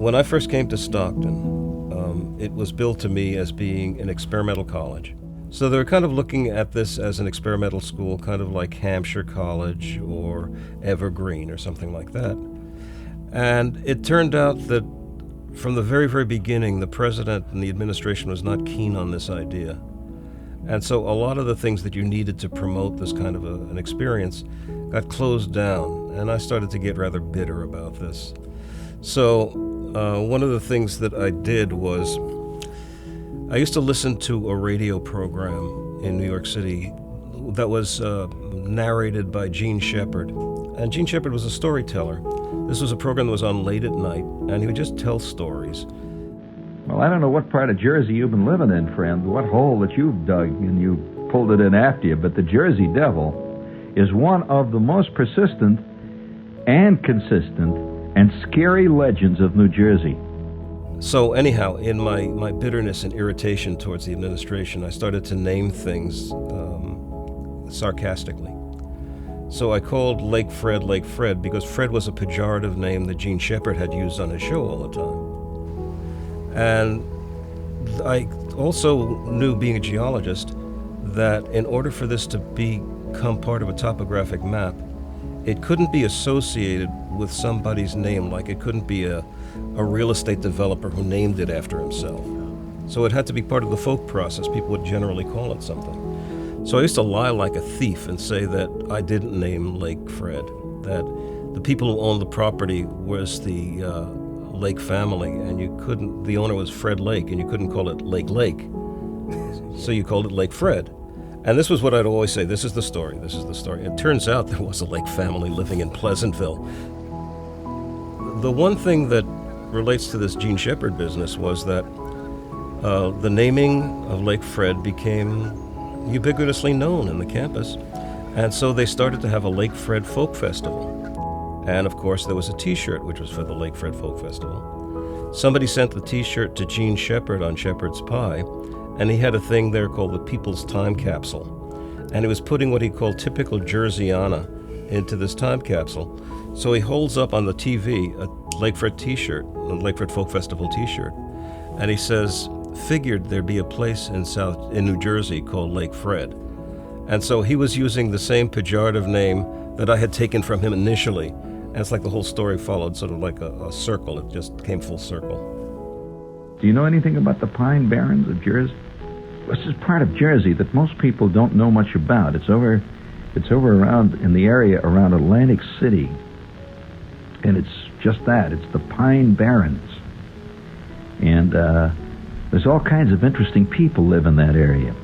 When I first came to Stockton, it was billed to me as being an experimental college. So they were kind of looking at this as an experimental school, kind of like Hampshire College or Evergreen or something like that. And it turned out that from the very, very beginning, the president and the administration was not keen on this idea. And so a lot of the things that you needed to promote this kind of an experience got closed down, and I started to get rather bitter about this. So one of the things that I did was I used to listen to a radio program in New York City that was narrated by Gene Shepard. And Gene Shepard was a storyteller. This was a program that was on late at night, and he would just tell stories. Well, I don't know what part of Jersey you've been living in, friend, what hole that you've dug and you pulled it in after you, but the Jersey Devil is one of the most persistent and consistent and scary legends of New Jersey. So anyhow, in my bitterness and irritation towards the administration, I started to name things sarcastically. So I called Lake Fred because Fred was a pejorative name that Gene Shepard had used on his show all the time. And I also knew, being a geologist, that in order for this to become part of a topographic map, it couldn't be associated with somebody's name, like it couldn't be a real estate developer who named it after himself. So it had to be part of the folk process. People would generally call it something. So I used to lie like a thief and say that I didn't name Lake Fred, that the people who owned the property was the Lake family, and the owner was Fred Lake, and you couldn't call it Lake. So you called it Lake Fred. And this was what I'd always say, this is the story. It turns out there was a Lake family living in Pleasantville. The one thing that relates to this Gene Shepard business was that the naming of Lake Fred became ubiquitously known in the campus. And so they started to have a Lake Fred Folk Festival. And of course there was a t-shirt which was for the Lake Fred Folk Festival. Somebody sent the t-shirt to Gene Shepard on Shepherd's Pie, and he had a thing there called the People's Time Capsule. And he was putting what he called typical Jerseyana into this time capsule. So he holds up on the TV a Lake Fred t-shirt, a Lake Fred Folk Festival t-shirt, and he says, figured there'd be a place in New Jersey called Lake Fred. And so he was using the same pejorative name that I had taken from him initially. And it's like the whole story followed sort of like a circle. It just came full circle. Do you know anything about the Pine Barrens of Jersey? This is part of Jersey that most people don't know much about. It's over around in the area around Atlantic City. And it's just that. It's the Pine Barrens. And there's all kinds of interesting people live in that area.